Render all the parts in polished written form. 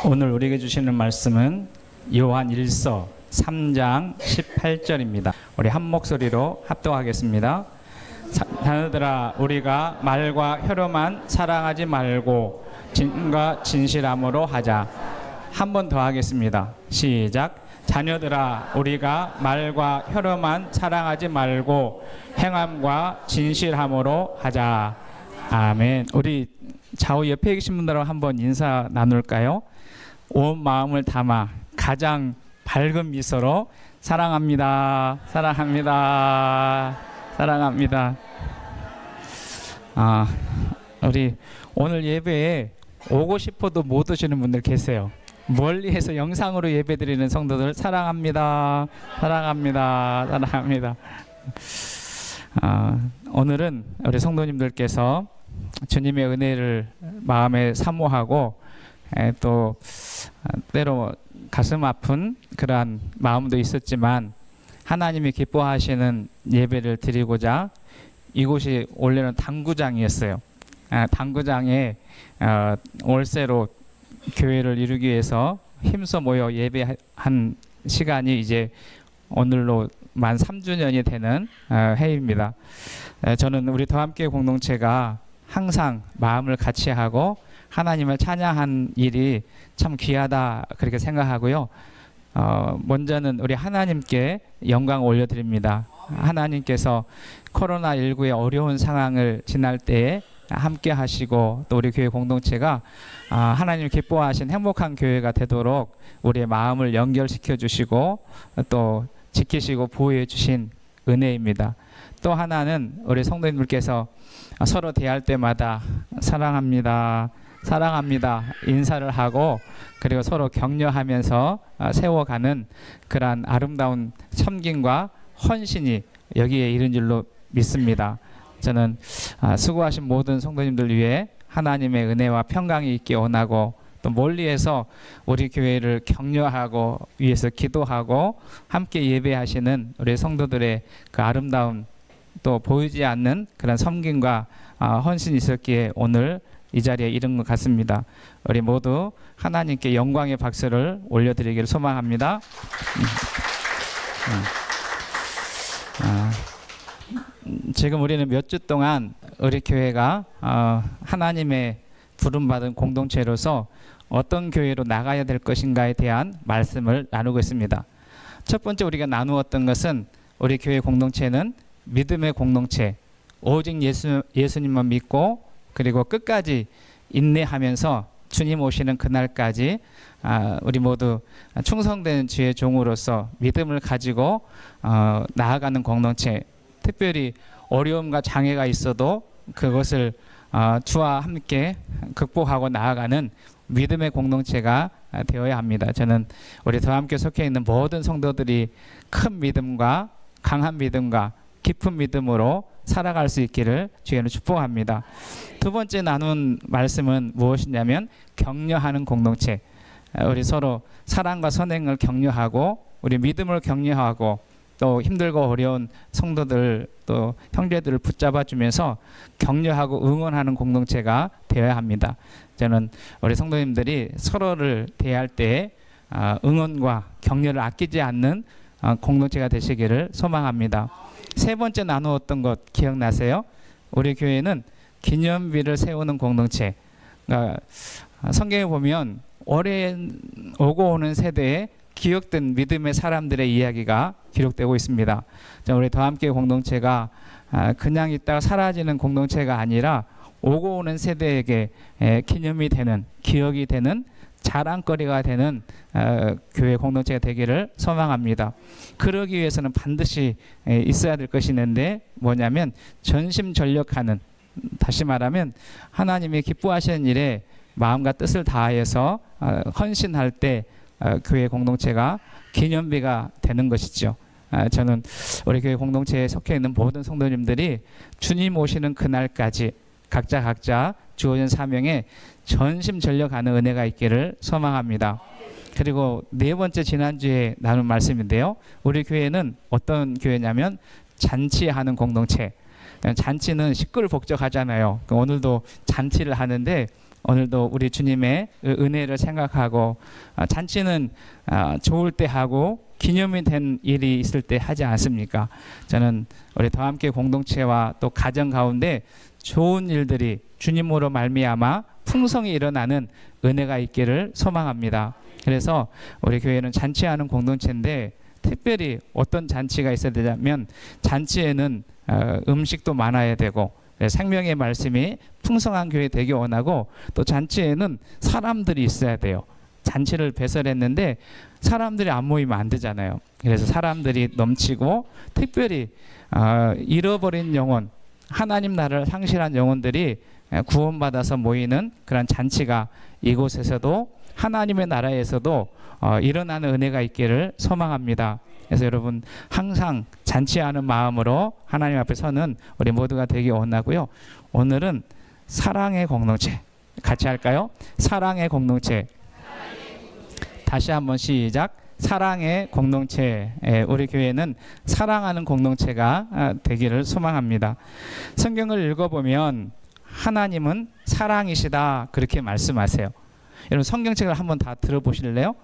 오늘 우리에게 주시는 말씀은 요한 1서 3장 18절입니다. 우리 한 목소리로 합독하겠습니다. 자녀들아, 우리가 말과 혀로만 사랑하지 말고 진과 진실함으로 하자. 한 번 더 하겠습니다. 시작. 자녀들아, 우리가 말과 혀로만 사랑하지 말고 행함과 진실함으로 하자. 아멘. 우리 좌우 옆에 계신 분들하고 한번 인사 나눌까요? 온 마음을 담아 가장 밝은 미소로 사랑합니다. 사랑합니다. 사랑합니다. 우리 오늘 예배에 오고 싶어도 못 오시는 분들 계세요. 멀리에서 영상으로 예배드리는 성도들 사랑합니다. 사랑합니다. 사랑합니다. 오늘은 우리 성도님들께서 주님의 은혜를 마음에 사모하고 또 때로 가슴 아픈 그러한 마음도 있었지만 하나님이 기뻐하시는 예배를 드리고자 이곳이 원래는 당구장이었어요. 당구장에 월세로 교회를 이루기 위해서 힘써 모여 예배한 시간이 이제 오늘로 만 3주년이 되는 해입니다. 저는 우리 더함교회 공동체가 항상 마음을 같이 하고 하나님을 찬양한 일이 참 귀하다 그렇게 생각하고요. 먼저는 우리 하나님께 영광 올려드립니다. 하나님께서 코로나19의 어려운 상황을 지날 때에 함께 하시고 또 우리 교회 공동체가 하나님 기뻐하신 행복한 교회가 되도록 우리의 마음을 연결시켜 주시고 또 지키시고 보호해 주신 은혜입니다. 또 하나는 우리 성도님들께서 서로 대할 때마다 사랑합니다. 사랑합니다. 인사를 하고 그리고 서로 격려하면서 세워가는 그러한 아름다운 섬김과 헌신이 여기에 이른 줄로 믿습니다. 저는 수고하신 모든 성도님들 위해 하나님의 은혜와 평강이 있기 원하고 또 멀리에서 우리 교회를 격려하고 위해서 기도하고 함께 예배하시는 우리 성도들의 그 아름다운 또 보이지 않는 그런 섬김과 헌신이 있었기에 오늘 이 자리에 이른 것 같습니다. 우리 모두 하나님께 영광의 박수를 올려드리기를 소망합니다. 지금 우리는 몇 주 동안 우리 교회가 하나님의 부름받은 공동체로서 어떤 교회로 나가야 될 것인가에 대한 말씀을 나누고 있습니다. 첫 번째 우리가 나누었던 것은 우리 교회 공동체는 믿음의 공동체, 오직 예수님만 믿고 그리고 끝까지 인내하면서 주님 오시는 그날까지 우리 모두 충성된 주의 종으로서 믿음을 가지고 나아가는 공동체, 특별히 어려움과 장애가 있어도 그것을 주와 함께 극복하고 나아가는 믿음의 공동체가 되어야 합니다. 저는 우리 더함교회 속해 있는 모든 성도들이 큰 믿음과 강한 믿음과 깊은 믿음으로 살아갈 수 있기를 주의로 축복합니다. 두 번째 나눈 말씀은 무엇이냐면 격려하는 공동체. 우리 서로 사랑과 선행을 격려하고 우리 믿음을 격려하고 또 힘들고 어려운 성도들 또 형제들을 붙잡아 주면서 격려하고 응원하는 공동체가 되어야 합니다. 저는 우리 성도님들이 서로를 대할 때 응원과 격려를 아끼지 않는 공동체가 되시기를 소망합니다. 세 번째 나누었던 것 기억나세요? 우리 교회는 기념비를 세우는 공동체. 그러니까 성경에 보면 오래 오고 오는 세대에 기억된 믿음의 사람들의 이야기가 기록되고 있습니다. 우리 더함교회 공동체가 그냥 있다가 사라지는 공동체가 아니라 오고 오는 세대에게 기념이 되는, 기억이 되는, 자랑거리가 되는 교회 공동체가 되기를 소망합니다. 그러기 위해서는 반드시 있어야 될 것이 있는데 뭐냐면 전심전력하는, 다시 말하면 하나님이 기뻐하시는 일에 마음과 뜻을 다해서 헌신할 때 교회 공동체가 기념비가 되는 것이죠. 저는 우리 교회 공동체에 속해 있는 모든 성도님들이 주님 오시는 그날까지 각자 주어진 사명에 전심전력하는 은혜가 있기를 소망합니다. 그리고 네 번째 지난주에 나눈 말씀인데요. 우리 교회는 어떤 교회냐면 잔치하는 공동체. 잔치는 시끌벅적하잖아요. 오늘도 잔치를 하는데 오늘도 우리 주님의 은혜를 생각하고 잔치는 좋을 때 하고 기념이 된 일이 있을 때 하지 않습니까? 저는 우리 더함께 공동체와 또 가정 가운데 좋은 일들이 주님으로 말미암아 풍성히 일어나는 은혜가 있기를 소망합니다. 그래서 우리 교회는 잔치하는 공동체인데 특별히 어떤 잔치가 있어야 되냐면 잔치에는 음식도 많아야 되고 생명의 말씀이 풍성한 교회 되기 원하고 또 잔치에는 사람들이 있어야 돼요. 잔치를 배설했는데 사람들이 안 모이면 안 되잖아요. 그래서 사람들이 넘치고 특별히 잃어버린 영혼, 하나님 나라를 상실한 영혼들이 구원받아서 모이는 그런 잔치가 이곳에서도 하나님의 나라에서도 일어나는 은혜가 있기를 소망합니다. 그래서 여러분 항상 잔치하는 마음으로 하나님 앞에 서는 우리 모두가 되기 원하고요. 오늘은 사랑의 공동체 같이 할까요? 사랑의 공동체. 다시 한번 시작. 사랑의 공동체. 우리 교회는 사랑하는 공동체가 되기를 소망합니다. 성경을 읽어보면 하나님은 사랑이시다 그렇게 말씀하세요. 여러분 성경책을 한번 다 들어보실래요?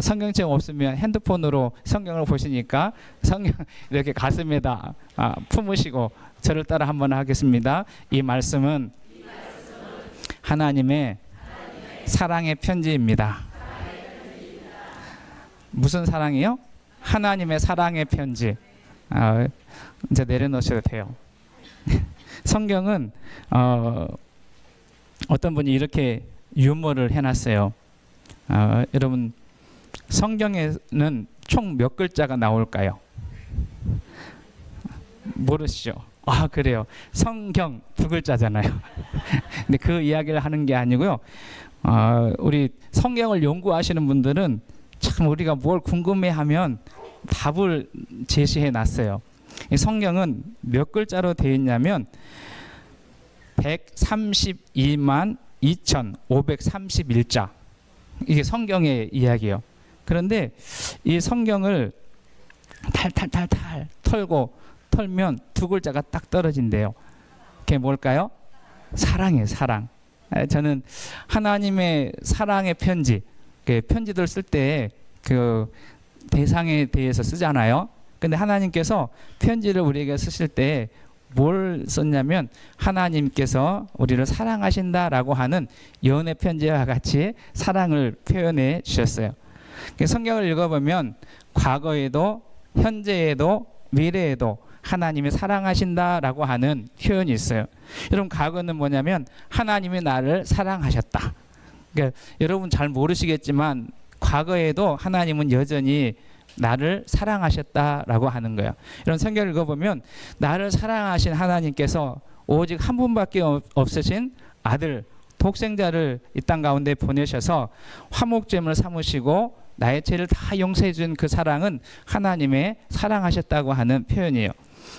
성경책 없으면 핸드폰으로 성경을 보시니까 성경 이렇게 가슴에다 품으시고 저를 따라 한번 하겠습니다. 이 말씀은 하나님의 사랑의 편지입니다. 무슨 사랑이요? 하나님의 사랑의 편지. 이제 내려놓으셔도 돼요. 성경은 어떤 분이 이렇게 유머를 해놨어요. 여러분 성경에는 총 몇 글자가 나올까요? 모르시죠? 그래요. 성경 두 글자잖아요. 근데 그 이야기를 하는 게 아니고요. 우리 성경을 연구하시는 분들은 참 우리가 뭘 궁금해하면 답을 제시해 놨어요. 이 성경은 몇 글자로 되어 있냐면 132만 2,531자. 이게 성경의 이야기예요. 그런데 이 성경을 탈탈탈탈 털면 두 글자가 딱 떨어진대요. 그게 뭘까요? 사랑이에요. 사랑. 저는 하나님의 사랑의 편지, 편지들 쓸 때 그 대상에 대해서 쓰잖아요. 근데 하나님께서 편지를 우리에게 쓰실 때 뭘 썼냐면 하나님께서 우리를 사랑하신다라고 하는 연애 편지와 같이 사랑을 표현해 주셨어요. 성경을 읽어보면 과거에도 현재에도 미래에도 하나님이 사랑하신다라고 하는 표현이 있어요. 여러분 과거는 뭐냐면 하나님이 나를 사랑하셨다. 그러니까 여러분 잘 모르시겠지만 과거에도 하나님은 여전히 나를 사랑하셨다라고 하는 거예요. 이런 성경을 읽어보면 나를 사랑하신 하나님께서 오직 한 분밖에 없으신 아들 독생자를 이 땅 가운데 보내셔서 화목제물을 삼으시고 나의 죄를 다 용서해 준 그 사랑은 하나님의 사랑하셨다고 하는 표현이에요.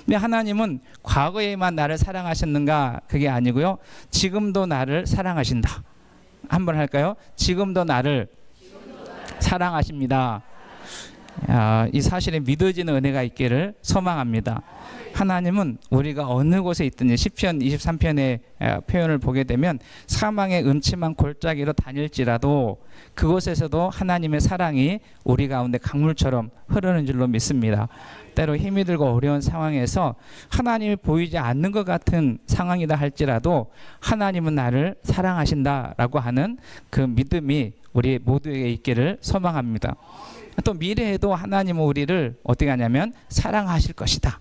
근데 하나님은 과거에만 나를 사랑하셨는가? 그게 아니고요. 지금도 나를 사랑하신다. 한번 할까요? 지금도 나를 사랑하십니다. 이 사실에 믿어지는 은혜가 있기를 소망합니다. 하나님은 우리가 어느 곳에 있든지 시편 23편의 표현을 보게 되면 사망의 음침한 골짜기로 다닐지라도 그곳에서도 하나님의 사랑이 우리 가운데 강물처럼 흐르는 줄로 믿습니다. 때로 힘이 들고 어려운 상황에서 하나님이 보이지 않는 것 같은 상황이다 할지라도 하나님은 나를 사랑하신다라고 하는 그 믿음이 우리 모두에게 있기를 소망합니다. 또 미래에도 하나님은 우리를 어떻게 하냐면 사랑하실 것이다.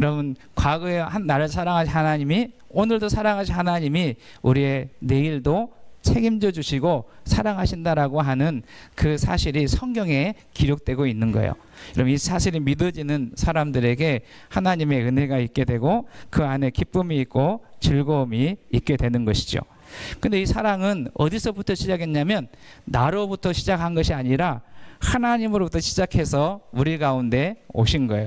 여러분 과거에 나를 사랑하신 하나님이 오늘도 사랑하신 하나님이 우리의 내일도 책임져 주시고 사랑하신다라고 하는 그 사실이 성경에 기록되고 있는 거예요. 여러분 이 사실이 믿어지는 사람들에게 하나님의 은혜가 있게 되고 그 안에 기쁨이 있고 즐거움이 있게 되는 것이죠. 근데 이 사랑은 어디서부터 시작했냐면 나로부터 시작한 것이 아니라 하나님으로부터 시작해서 우리 가운데 오신 거예요.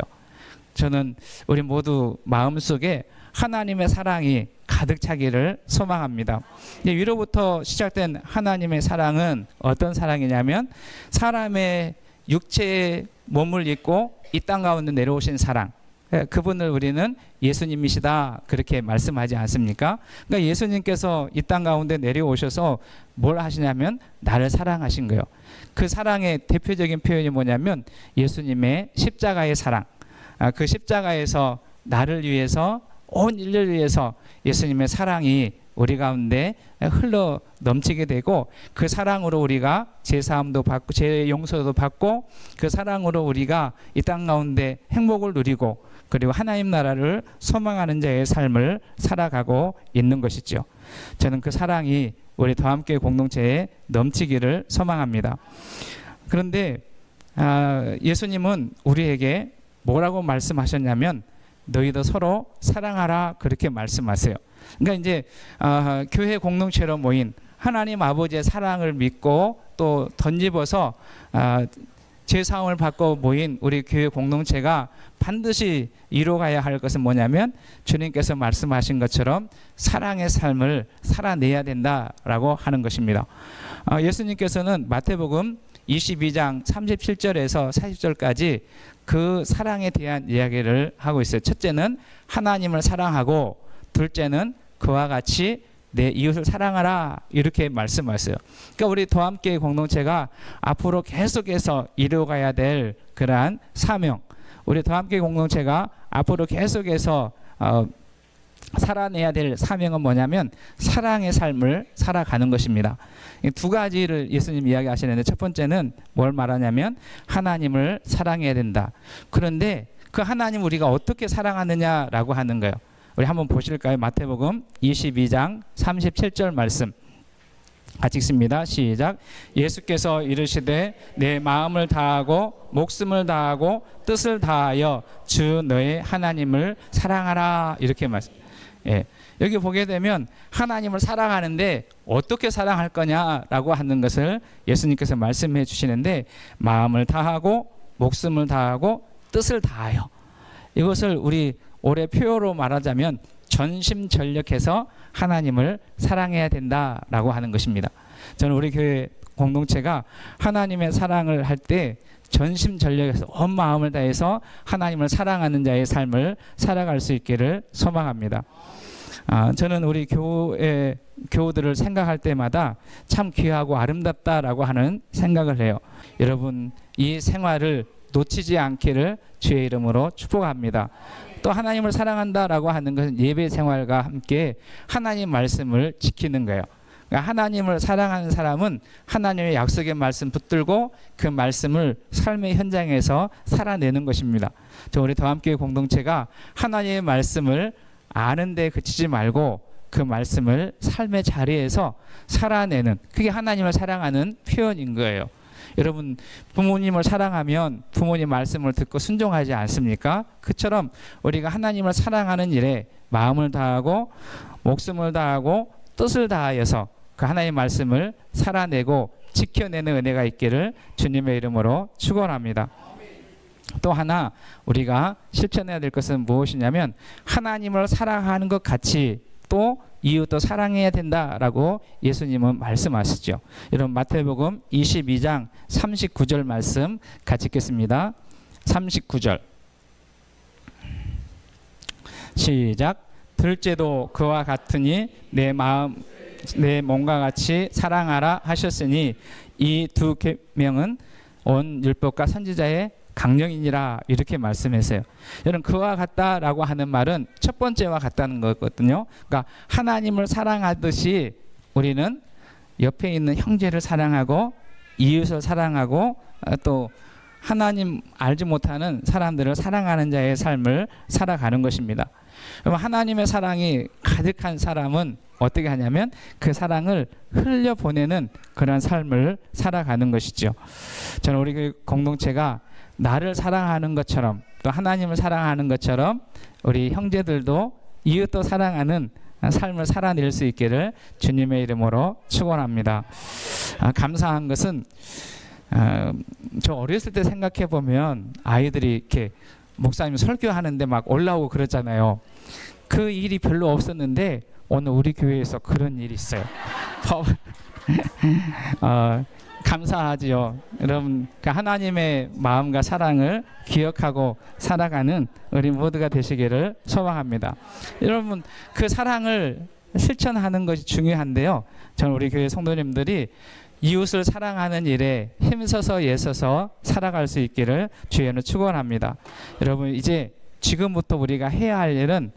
저는 우리 모두 마음속에 하나님의 사랑이 가득 차기를 소망합니다. 위로부터 시작된 하나님의 사랑은 어떤 사랑이냐면 사람의 육체의 몸을 입고 이 땅 가운데 내려오신 사랑, 그분을 우리는 예수님이시다 그렇게 말씀하지 않습니까? 그러니까 예수님께서 이 땅 가운데 내려오셔서 뭘 하시냐면 나를 사랑하신 거예요. 그 사랑의 대표적인 표현이 뭐냐면 예수님의 십자가의 사랑. 그 십자가에서 나를 위해서 온 인류를 위해서 예수님의 사랑이 우리 가운데 흘러 넘치게 되고 그 사랑으로 우리가 제사함도 받고 죄 용서도 받고 그 사랑으로 우리가 이 땅 가운데 행복을 누리고 그리고 하나님 나라를 소망하는 자의 삶을 살아가고 있는 것이죠. 저는 그 사랑이 우리 더함교회 공동체에 넘치기를 소망합니다. 그런데 예수님은 우리에게 뭐라고 말씀하셨냐면 너희도 서로 사랑하라 그렇게 말씀하세요. 그러니까 이제 교회 공동체로 모인 하나님 아버지의 사랑을 믿고 또 덧입어서 제사함을 받고 모인 우리 교회 공동체가 반드시 이루어가야 할 것은 뭐냐면 주님께서 말씀하신 것처럼 사랑의 삶을 살아내야 된다라고 하는 것입니다. 예수님께서는 마태복음 22장 37절에서 40절까지 그 사랑에 대한 이야기를 하고 있어요. 첫째는 하나님을 사랑하고 둘째는 그와 같이 내 이웃을 사랑하라 이렇게 말씀하셨어요. 그러니까 우리 더함교회 공동체가 앞으로 계속해서 이루어가야 될 그러한 사명, 우리 더함교회 공동체가 앞으로 계속해서 살아내야 될 사명은 뭐냐면 사랑의 삶을 살아가는 것입니다. 두 가지를 예수님 이야기하시는데 첫 번째는 뭘 말하냐면 하나님을 사랑해야 된다. 그런데 그 하나님 우리가 어떻게 사랑하느냐라고 하는 거예요. 우리 한번 보실까요? 마태복음 22장 37절 말씀 같이 읽습니다. 시작. 예수께서 이르시되 내 마음을 다하고 목숨을 다하고 뜻을 다하여 주 너의 하나님을 사랑하라 이렇게 말씀. 예. 여기 보게 되면 하나님을 사랑하는데 어떻게 사랑할 거냐라고 하는 것을 예수님께서 말씀해 주시는데 마음을 다하고 목숨을 다하고 뜻을 다하여 이것을 우리 올해 표어로 말하자면 전심전력해서 하나님을 사랑해야 된다라고 하는 것입니다. 저는 우리 교회 공동체가 하나님의 사랑을 할 때 전심전력해서 온 마음을 다해서 하나님을 사랑하는 자의 삶을 살아갈 수 있기를 소망합니다. 저는 우리 교회 교우들을 생각할 때마다 참 귀하고 아름답다라고 하는 생각을 해요. 여러분 이 생활을 놓치지 않기를 주의 이름으로 축복합니다. 또 하나님을 사랑한다라고 하는 것은 예배 생활과 함께 하나님 말씀을 지키는 거예요. 그러니까 하나님을 사랑하는 사람은 하나님의 약속의 말씀 붙들고 그 말씀을 삶의 현장에서 살아내는 것입니다. 저 우리 더함교회 공동체가 하나님의 말씀을 아는 데 그치지 말고 그 말씀을 삶의 자리에서 살아내는 그게 하나님을 사랑하는 표현인 거예요. 여러분 부모님을 사랑하면 부모님 말씀을 듣고 순종하지 않습니까? 그처럼 우리가 하나님을 사랑하는 일에 마음을 다하고 목숨을 다하고 뜻을 다하여서 그 하나님의 말씀을 살아내고 지켜내는 은혜가 있기를 주님의 이름으로 축원합니다. 또 하나 우리가 실천해야 될 것은 무엇이냐면 하나님을 사랑하는 것 같이 또 이웃도 사랑해야 된다라고 예수님은 말씀하시죠. 여러분 마태복음 22장 39절 말씀 같이 읽겠습니다. 39절 시작. 둘째도 그와 같으니 내 몸과 같이 사랑하라 하셨으니 이 두 계명은 온 율법과 선지자의 강령이니라 이렇게 말씀했어요. 여러분 그와 같다라고 하는 말은 첫 번째와 같다는 거거든요. 그러니까 하나님을 사랑하듯이 우리는 옆에 있는 형제를 사랑하고 이웃을 사랑하고 또 하나님 알지 못하는 사람들을 사랑하는 자의 삶을 살아가는 것입니다. 그럼 하나님의 사랑이 가득한 사람은 어떻게 하냐면 그 사랑을 흘려보내는 그런 삶을 살아가는 것이죠. 저는 우리 그 공동체가 나를 사랑하는 것처럼 또 하나님을 사랑하는 것처럼 우리 형제들도 이웃도 사랑하는 삶을 살아낼 수 있기를 주님의 이름으로 축원합니다. 감사한 것은 저 어렸을 때 생각해 보면 아이들이 이렇게 목사님 설교하는데 막 올라오고 그러잖아요. 그 일이 별로 없었는데 오늘 우리 교회에서 그런 일이 있어요. 감사하지요. 여러분, 그 하나님의 마음과 사랑을 기억하고 살아가는 우리 모두가 되시기를 소망합니다. 여러분, 그 사랑을 실천하는 것이 중요한데요. 저는 우리 교회 성도님들이 이웃을 사랑하는 일에 힘써서 애써서 살아갈 수 있기를 주의로 축원합니다. 여러분, 이제 지금부터 우리가 해야 할 일은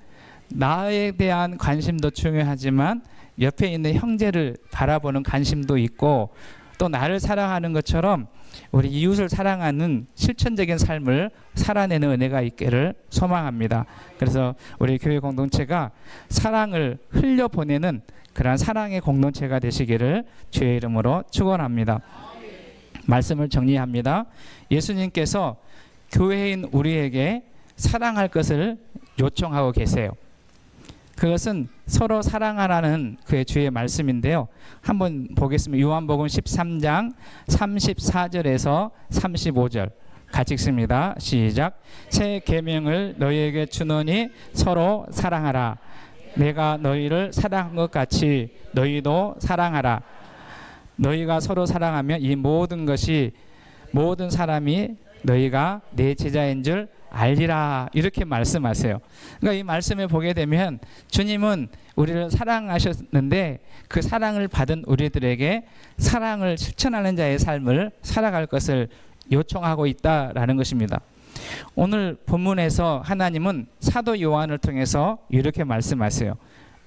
나에 대한 관심도 중요하지만 옆에 있는 형제를 바라보는 관심도 있고, 또 나를 사랑하는 것처럼 우리 이웃을 사랑하는 실천적인 삶을 살아내는 은혜가 있기를 소망합니다. 그래서 우리 교회 공동체가 사랑을 흘려보내는 그러한 사랑의 공동체가 되시기를 주의 이름으로 축원합니다. 말씀을 정리합니다. 예수님께서 교회인 우리에게 사랑할 것을 요청하고 계세요. 그것은 서로 사랑하라는 그의 주의 말씀인데요. 한번 보겠습니다. 요한복음 13장 34절에서 35절 같이 읽습니다. 시작. 새 계명을 너희에게 주노니 서로 사랑하라. 내가 너희를 사랑한 것 같이 너희도 사랑하라. 너희가 서로 사랑하면 이 모든 사람이 너희가 내 제자인 줄 알리라, 이렇게 말씀하세요. 그러니까 이 말씀을 보게 되면 주님은 우리를 사랑하셨는데 그 사랑을 받은 우리들에게 사랑을 실천하는 자의 삶을 살아갈 것을 요청하고 있다라는 것입니다. 오늘 본문에서 하나님은 사도 요한을 통해서 이렇게 말씀하세요.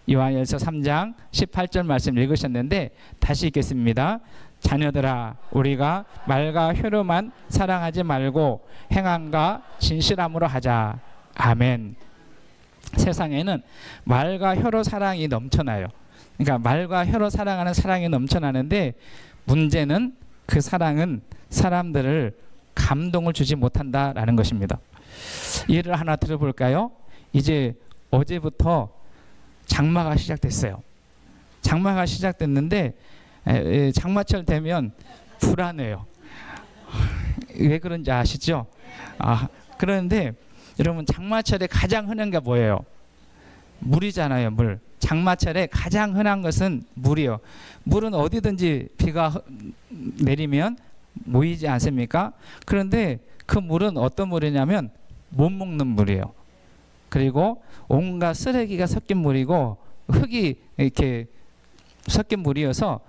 요한일서 3장 18절 말씀 읽으셨는데 다시 읽겠습니다. 자녀들아, 우리가 말과 혀로만 사랑하지 말고 행함과 진실함으로 하자. 아멘. 세상에는 말과 혀로 사랑이 넘쳐나요. 그러니까 말과 혀로 사랑하는 사랑이 넘쳐나는데 문제는 그 사랑은 사람들을 감동을 주지 못한다라는 것입니다. 예를 하나 들어볼까요? 이제 어제부터 장마가 시작됐어요. 장마가 시작됐는데 장마철 되면 불안해요. 왜 그런지 아시죠? 그런데 여러분, 장마철에 가장 흔한 게 뭐예요? 물이잖아요. 물. 장마철에 가장 흔한 것은 물이요. 물은 어디든지 비가 내리면 모이지 않습니까? 그런데 그 물은 어떤 물이냐면 못 먹는 물이에요. 그리고 온갖 쓰레기가 섞인 물이고 흙이 이렇게 섞인 물이어서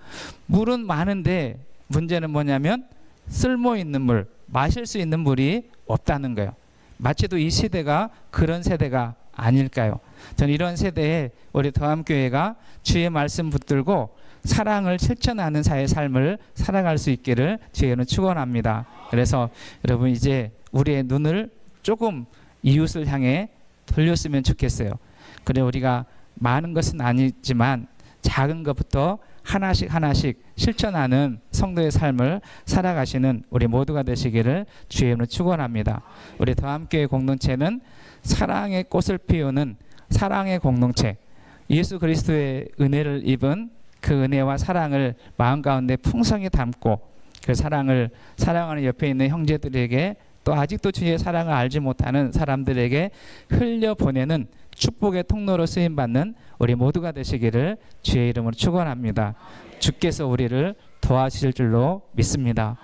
물은 많은데 문제는 뭐냐면 쓸모 있는 물, 마실 수 있는 물이 없다는 거예요. 마치도 이 세대가 그런 세대가 아닐까요? 저는 이런 세대에 우리 더함교회가 주의 말씀 붙들고 사랑을 실천하는 사회의 삶을 살아갈 수 있기를 주의는 축원합니다. 그래서 여러분, 이제 우리의 눈을 조금 이웃을 향해 돌렸으면 좋겠어요. 그래, 우리가 많은 것은 아니지만 작은 것부터 하나씩 실천하는 성도의 삶을 살아가시는 우리 모두가 되시기를 주의 이름으로 축원합니다. 우리 더함교회 공동체는 사랑의 꽃을 피우는 사랑의 공동체, 예수 그리스도의 은혜를 입은 그 은혜와 사랑을 마음 가운데 풍성히 담고 그 사랑을 사랑하는 옆에 있는 형제들에게, 또 아직도 주의 사랑을 알지 못하는 사람들에게 흘려보내는 축복의 통로로 쓰임받는 우리 모두가 되시기를 주의 이름으로 축원합니다. 주께서 우리를 도와주실 줄로 믿습니다.